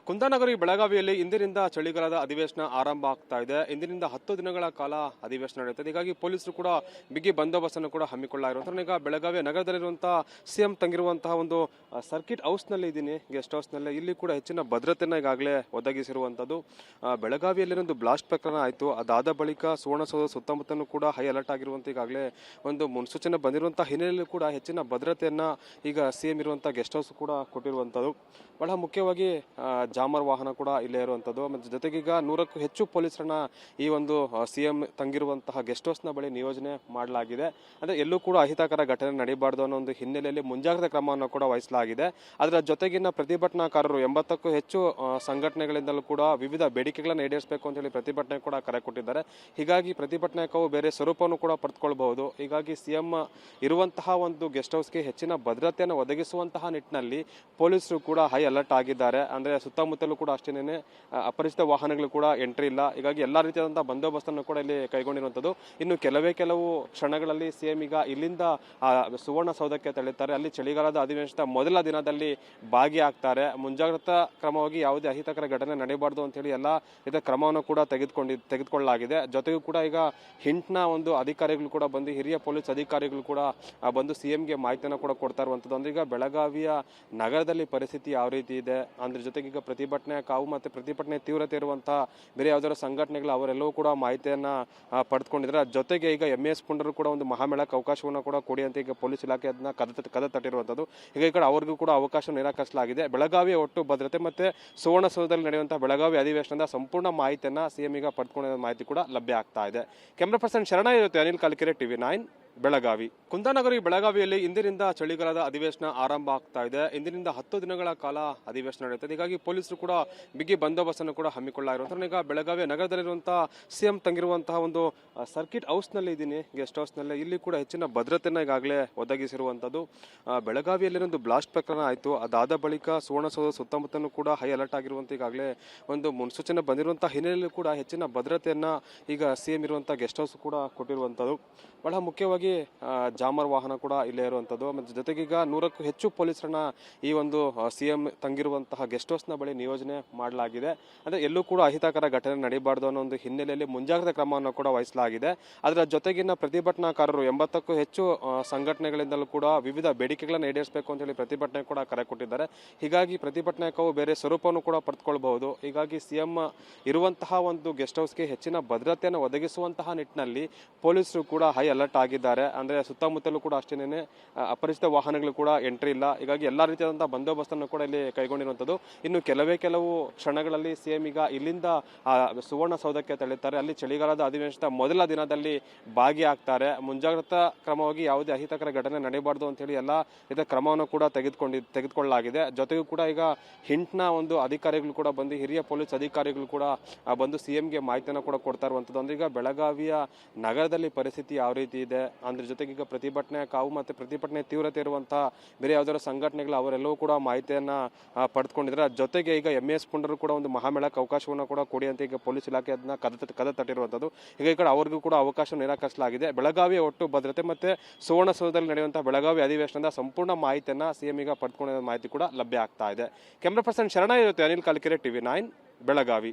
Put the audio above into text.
ಕುಂದಾನಗರಿ ಬೆಳಗಾವಿಯಲ್ಲಿ ಇಂದಿನಿಂದ ಚಳಿಗಾಲದ ಅಧಿವೇಶನ ಆರಂಭ ಆಗ್ತಾ ಇದೆ. ಇಂದಿನಿಂದ 10 ದಿನಗಳ ಕಾಲ ಅಧಿವೇಶನ ನಡೆಯುತ್ತದೆ. ಹೀಗಾಗಿ ಪೊಲೀಸರು ಕೂಡ ಬಿಗಿ ಬಂದೋಬಸ್ತನ್ನು ಕೂಡ ಹಮ್ಮಿಕೊಳ್ಳಲಾಗಿರುವಂತಹ ಈಗ ಬೆಳಗಾವಿ ನಗರದಲ್ಲಿರುವಂತಹ ಸಿಎಂ ತಂಗಿರುವಂತಹ ಒಂದು ಸರ್ಕಿಟ್ ಹೌಸ್ ನಲ್ಲಿ ಇದ್ದೀನಿ, ಗೆಸ್ಟ್ ಹೌಸ್ ನಲ್ಲಿ. ಇಲ್ಲಿ ಕೂಡ ಹೆಚ್ಚಿನ ಭದ್ರತೆಯನ್ನು ಈಗಾಗಲೇ ಒದಗಿಸಿರುವಂತದ್ದು. ಬೆಳಗಾವಿಯಲ್ಲಿ ಒಂದು ಬ್ಲಾಸ್ಟ್ ಪ್ರಕರಣ ಆಯಿತು. ಅದಾದ ಬಳಿಕ ಸುವರ್ಣಸೌಧ ಸುತ್ತಮುತ್ತಲೂ ಕೂಡ ಹೈ ಅಲರ್ಟ್ ಆಗಿರುವಂತ ಈಗಾಗಲೇ ಒಂದು ಮುನ್ಸೂಚನೆ ಬಂದಿರುವಂತಹ ಹಿನ್ನೆಲೆಯಲ್ಲಿ ಕೂಡ ಹೆಚ್ಚಿನ ಭದ್ರತೆಯನ್ನ ಈಗ ಸಿಎಂ ಇರುವಂತಹ ಗೆಸ್ಟ್ ಹೌಸ್ ಕೂಡ ಕೊಟ್ಟಿರುವಂತದ್ದು. ಬಹಳ ಮುಖ್ಯವಾಗಿ ಜಾಮರ್ ವಾಹನ ಕೂಡ ಇಲ್ಲೇ ಇರುವಂತದ್ದು. ಮತ್ತು ಜೊತೆಗೀಗ 100ಕ್ಕೂ ಹೆಚ್ಚು ಪೊಲೀಸರನ್ನ ಈ ಒಂದು ಸಿಎಂ ತಂಗಿರುವಂತಹ ಗೆಸ್ಟ್ ಹೌಸ್ ನ ಬಳಿ ನಿಯೋಜನೆ ಮಾಡಲಾಗಿದೆ. ಅಂದ್ರೆ ಎಲ್ಲೂ ಕೂಡ ಅಹಿತಕರ ಘಟನೆ ನಡೀಬಾರ್ದು ಅನ್ನೋ ಒಂದು ಹಿನ್ನೆಲೆಯಲ್ಲಿ ಮುಂಜಾಗ್ರತಾ ಕ್ರಮವನ್ನು ಕೂಡ ವಹಿಸಲಾಗಿದೆ. ಅದರ ಜೊತೆಗಿನ ಪ್ರತಿಭಟನಾಕಾರರು 80ಕ್ಕೂ ಹೆಚ್ಚು ಸಂಘಟನೆಗಳಿಂದಲೂ ಕೂಡ ವಿವಿಧ ಬೇಡಿಕೆಗಳನ್ನು ಈಡೇರಿಸಬೇಕು ಅಂತ ಹೇಳಿ ಪ್ರತಿಭಟನೆ ಕೂಡ ಕರೆ ಕೊಟ್ಟಿದ್ದಾರೆ. ಹೀಗಾಗಿ ಪ್ರತಿಭಟನೆಗೂ ಬೇರೆ ಸ್ವರೂಪವನ್ನು ಕೂಡ ಪಡೆದುಕೊಳ್ಳಬಹುದು. ಹೀಗಾಗಿ ಸಿಎಂ ಇರುವಂತಹ ಒಂದು ಗೆಸ್ಟ್ ಹೌಸ್ಗೆ ಹೆಚ್ಚಿನ ಭದ್ರತೆಯನ್ನು ಒದಗಿಸುವಂತಹ ನಿಟ್ಟಿನಲ್ಲಿ ಪೊಲೀಸರು ಕೂಡ ಹೈ ಅಲರ್ಟ್ ಆಗಿದ್ದಾರೆ. ಅಂದ್ರೆ ಸುತ್ತಮುತ್ತಲೂ ಕೂಡ ಅಷ್ಟೇನೆ ಅಪರಿಚಿತ ವಾಹನಗಳು ಕೂಡ ಎಂಟ್ರಿ ಇಲ್ಲ. ಹೀಗಾಗಿ ಎಲ್ಲಾ ರೀತಿಯಾದಂತಹ ಬಂದೋಬಸ್ತನ್ನು ಕೂಡ ಇಲ್ಲಿ ಕೈಗೊಂಡಿರುವಂತದ್ದು. ಇನ್ನು ಕೆಲವು ಕ್ಷಣಗಳಲ್ಲಿ ಸಿಎಂ ಈಗ ಇಲ್ಲಿಂದ ಸುವರ್ಣಸೌಧಕ್ಕೆ ತೆರಳುತ್ತಾರೆ. ಅಲ್ಲಿ ಚಳಿಗಾಲದ ಅಧಿವೇಶನದ ಮೊದಲ ದಿನದಲ್ಲಿ ಭಾಗಿಯಾಗ್ತಾರೆ. ಮುಂಜಾಗ್ರತಾ ಕ್ರಮವಾಗಿ ಯಾವುದೇ ಅಹಿತಕರ ಘಟನೆ ನಡೆಯಬಾರದು ಅಂತ ಹೇಳಿ ಎಲ್ಲಾ ರೀತಿಯ ಕ್ರಮವನ್ನು ಕೂಡ ತೆಗೆದುಕೊಳ್ಳಲಾಗಿದೆ. ಜೊತೆಗೂ ಕೂಡ ಈಗ ಹಿಂಟ್ನ ಒಂದು ಅಧಿಕಾರಿಗಳು ಕೂಡ ಬಂದು, ಹಿರಿಯ ಪೊಲೀಸ್ ಅಧಿಕಾರಿಗಳು ಕೂಡ ಬಂದು ಸಿಎಂಗೆ ಮಾಹಿತಿಯನ್ನು ಕೂಡ ಕೊಡ್ತಾ ಇರುವಂತದ್ದು. ಅಂದ್ರೆ ಈಗ ಬೆಳಗಾವಿಯ ನಗರದಲ್ಲಿ ಪರಿಸ್ಥಿತಿ ಯಾವ ರೀತಿ ಇದೆ, ಅದ್ರ ಜೊತೆಗೆ ಈಗ ಪ್ರತಿಭಟನೆ ಕಾವು ಮತ್ತೆ ಪ್ರತಿಭಟನೆ ತೀವ್ರತೆ ಇರುವಂತಹ ಬೇರೆ ಯಾವ್ದಾದ್ರು ಸಂಘಟನೆಗಳು ಅವರೆಲ್ಲವೂ ಕೂಡ ಮಾಹಿತಿಯನ್ನ ಪಡೆದುಕೊಂಡಿದ್ದಾರೆ. ಜೊತೆಗೆ ಈಗ MES ಪುಂಡರು ಕೂಡ ಒಂದು ಮಹಾಮೇಳಕ್ಕೆ ಅವಕಾಶವನ್ನು ಕೂಡ ಕೊಡಿ ಅಂತ ಈಗ ಪೊಲೀಸ್ ಇಲಾಖೆ ಅದನ್ನ ಕದ ತಟ್ಟಿರುವಂತದ್ದು. ಈಗ ಈ ಕಡೆ ಅವ್ರಿಗೂ ಕೂಡ ಅವಕಾಶ ನಿರಾಕರಿಸಲಾಗಿದೆ. ಬೆಳಗಾವಿಯ ಒಟ್ಟು ಭದ್ರತೆ ಮತ್ತೆ ಸುವರ್ಣಸೌಧದಲ್ಲಿ ನಡೆಯುವಂತಹ ಬೆಳಗಾವಿ ಅಧಿವೇಶನದ ಸಂಪೂರ್ಣ ಮಾಹಿತಿಯನ್ನ ಸಿಎಂ ಈಗ ಪಡೆದುಕೊಂಡಿರೋ ಮಾಹಿತಿ ಕೂಡ ಲಭ್ಯ ಆಗ್ತಾ ಇದೆ. ಕ್ಯಾಮರಾ ಪರ್ಸನ್ ಶರಣ ಇರುತ್ತೆ, ಅನಿಲ್ ಕಾಲ್ಕೆರೆ, TV9 ಬೆಳಗಾವಿ. ಕುಂದಾನಗರಿ ಬೆಳಗಾವಿಯಲ್ಲಿ ಇಂದಿನಿಂದ ಚಳಿಗಾಲದ ಅಧಿವೇಶನ ಆರಂಭ ಆಗ್ತಾ ಇದೆ. ಇಂದಿನಿಂದ 10 ದಿನಗಳ ಕಾಲ ಅಧಿವೇಶನ ನಡೆಯುತ್ತದೆ. ಹೀಗಾಗಿ ಪೊಲೀಸರು ಕೂಡ ಬಿಗಿ ಬಂದೋಬಸ್ತನ್ನು ಕೂಡ ಹಮ್ಮಿಕೊಳ್ಳಲಾಗಿರುವಂತಹ ಈಗ ಬೆಳಗಾವಿ ನಗರದಲ್ಲಿರುವಂತಹ ಸಿಎಂ ತಂಗಿರುವಂತಹ ಒಂದು ಸರ್ಕಿಟ್ ಹೌಸ್ ನಲ್ಲಿ ಇದ್ದೀನಿ, ಗೆಸ್ಟ್ ಹೌಸ್ ನಲ್ಲಿ. ಇಲ್ಲಿ ಕೂಡ ಹೆಚ್ಚಿನ ಭದ್ರತೆಯನ್ನು ಈಗಾಗಲೇ ಒದಗಿಸಿರುವಂತದ್ದು. ಬೆಳಗಾವಿಯಲ್ಲಿ ಒಂದು ಬ್ಲಾಸ್ಟ್ ಪ್ರಕರಣ ಆಯಿತು. ಅದಾದ ಬಳಿಕ ಸುವರ್ಣಸೌಧ ಸುತ್ತಮುತ್ತಲೂ ಕೂಡ ಹೈ ಅಲರ್ಟ್ ಆಗಿರುವಂತ ಈಗಾಗಲೇ ಒಂದು ಮುನ್ಸೂಚನೆ ಬಂದಿರುವಂತಹ ಹಿನ್ನೆಲೆಯಲ್ಲಿ ಕೂಡ ಹೆಚ್ಚಿನ ಭದ್ರತೆಯನ್ನ ಈಗ ಸಿಎಂ ಇರುವಂತಹ ಗೆಸ್ಟ್ ಹೌಸ್ ಕೂಡ ಕೊಟ್ಟಿರುವಂತದ್ದು. ಬಹಳ ಮುಖ್ಯವಾಗಿ ಜಾಮರ್ ವಾಹನ ಕೂಡ ಇಲ್ಲೇ ಇರುವಂತದ್ದು. ಮತ್ತು ಜೊತೆಗೀಗ 100ಕ್ಕೂ ಹೆಚ್ಚು ಪೊಲೀಸರನ್ನ ಈ ಒಂದು ಸಿಎಂ ತಂಗಿರುವಂತಹ ಗೆಸ್ಟ್ ಹೌಸ್ ನ ಬಳಿ ನಿಯೋಜನೆ ಮಾಡಲಾಗಿದೆ. ಅಂದ್ರೆ ಎಲ್ಲೂ ಕೂಡ ಅಹಿತಕರ ಘಟನೆ ನಡೀಬಾರ್ದು ಅನ್ನೋ ಒಂದು ಹಿನ್ನೆಲೆಯಲ್ಲಿ ಮುಂಜಾಗ್ರತಾ ಕ್ರಮವನ್ನು ಕೂಡ ವಹಿಸಲಾಗಿದೆ. ಅದರ ಜೊತೆಗಿನ ಪ್ರತಿಭಟನಾಕಾರರು 80ಕ್ಕೂ ಹೆಚ್ಚು ಸಂಘಟನೆಗಳಿಂದಲೂ ಕೂಡ ವಿವಿಧ ಬೇಡಿಕೆಗಳನ್ನು ಈಡೇರಿಸಬೇಕು ಅಂತ ಹೇಳಿ ಪ್ರತಿಭಟನೆ ಕೂಡ ಕರೆ ಕೊಟ್ಟಿದ್ದಾರೆ. ಹೀಗಾಗಿ ಪ್ರತಿಭಟನೆಗೂ ಬೇರೆ ಸ್ವರೂಪವನ್ನು ಕೂಡ ಪಡೆದುಕೊಳ್ಳಬಹುದು. ಹೀಗಾಗಿ ಸಿಎಂ ಇರುವಂತಹ ಒಂದು ಗೆಸ್ಟ್ ಹೌಸ್ಗೆ ಹೆಚ್ಚಿನ ಭದ್ರತೆಯನ್ನು ಒದಗಿಸುವಂತಹ ನಿಟ್ಟಿನಲ್ಲಿ ಪೊಲೀಸರು ಕೂಡ ಹೈ ಅಲರ್ಟ್ ಆಗಿದ್ದಾರೆ. ಅಂದ್ರೆ ಸುತ್ತಮುತ್ತಲೂ ಕೂಡ ಅಷ್ಟೇನೆ ಅಪರಿಚಿತ ವಾಹನಗಳು ಕೂಡ ಎಂಟ್ರಿ ಇಲ್ಲ. ಹೀಗಾಗಿ ಎಲ್ಲಾ ರೀತಿಯಾದಂತಹ ಬಂದೋಬಸ್ತನ್ನು ಕೂಡ ಇಲ್ಲಿ ಕೈಗೊಂಡಿರುವಂತದ್ದು. ಇನ್ನು ಕೆಲವು ಕ್ಷಣಗಳಲ್ಲಿ ಸಿಎಂ ಈಗ ಇಲ್ಲಿಂದ ಸುವರ್ಣಸೌಧಕ್ಕೆ ತೆರಳುತ್ತಾರೆ. ಅಲ್ಲಿ ಚಳಿಗಾಲದ ಅಧಿವೇಶನದ ಮೊದಲ ದಿನದಲ್ಲಿ ಭಾಗಿಯಾಗ್ತಾರೆ. ಮುಂಜಾಗ್ರತಾ ಕ್ರಮವಾಗಿ ಯಾವುದೇ ಅಹಿತಕರ ಘಟನೆ ನಡೆಯಬಾರದು ಅಂತ ಹೇಳಿ ಎಲ್ಲಾ ರೀತಿಯ ಕ್ರಮವನ್ನು ಕೂಡ ತೆಗೆದುಕೊಳ್ಳಲಾಗಿದೆ. ಜೊತೆಗೂ ಕೂಡ ಈಗ ಹಿಂಟ್ನ ಒಂದು ಅಧಿಕಾರಿಗಳು ಕೂಡ ಬಂದು, ಹಿರಿಯ ಪೊಲೀಸ್ ಅಧಿಕಾರಿಗಳು ಕೂಡ ಬಂದು ಸಿಎಂಗೆ ಮಾಹಿತಿಯನ್ನು ಕೂಡ ಕೊಡ್ತಾ ಇರುವಂತದ್ದು. ಅಂದ್ರೆ ಈಗ ಬೆಳಗಾವಿಯ ನಗರದಲ್ಲಿ ಪರಿಸ್ಥಿತಿ ಯಾವ ರೀತಿ ಇದೆ, ಅದ್ರ ಜೊತೆಗೆ ಈಗ ಪ್ರತಿಭಟನೆ ಕಾವು ಮತ್ತೆ ಪ್ರತಿಭಟನೆ ತೀವ್ರತೆ ಇರುವಂತಹ ಬೇರೆ ಯಾವ್ದಾದ್ರು ಸಂಘಟನೆಗಳು ಅವರೆಲ್ಲವೂ ಕೂಡ ಮಾಹಿತಿಯನ್ನ ಪಡೆದುಕೊಂಡಿದ್ದಾರೆ. ಜೊತೆಗೆ ಈಗ MES ಪುಂಡರು ಕೂಡ ಒಂದು ಮಹಾಮೇಳಕ್ಕೆ ಅವಕಾಶವನ್ನು ಕೂಡ ಕೊಡಿ ಅಂತ ಈಗ ಪೊಲೀಸ್ ಇಲಾಖೆ ಅದನ್ನ ಕದ ತಟ್ಟಿರುವಂತದ್ದು. ಈಗ ಈ ಕಡೆ ಅವ್ರಿಗೂ ಕೂಡ ಅವಕಾಶ ನಿರಾಕರಿಸಲಾಗಿದೆ. ಬೆಳಗಾವಿಯ ಒಟ್ಟು ಭದ್ರತೆ ಮತ್ತೆ ಸುವರ್ಣಸೌಧದಲ್ಲಿ ನಡೆಯುವಂತಹ ಬೆಳಗಾವಿ ಅಧಿವೇಶನದ ಸಂಪೂರ್ಣ ಮಾಹಿತಿಯನ್ನ ಸಿಎಂ ಈಗ ಪಡೆದುಕೊಂಡಿರೋ ಮಾಹಿತಿ ಕೂಡ ಲಭ್ಯ ಆಗ್ತಾ ಇದೆ. ಕ್ಯಾಮರಾ ಪರ್ಸನ್ ಶರಣ ಇರುತ್ತೆ, ಅನಿಲ್ ಕಾಲ್ಕೆರೆ, TV9 ಬೆಳಗಾವಿ.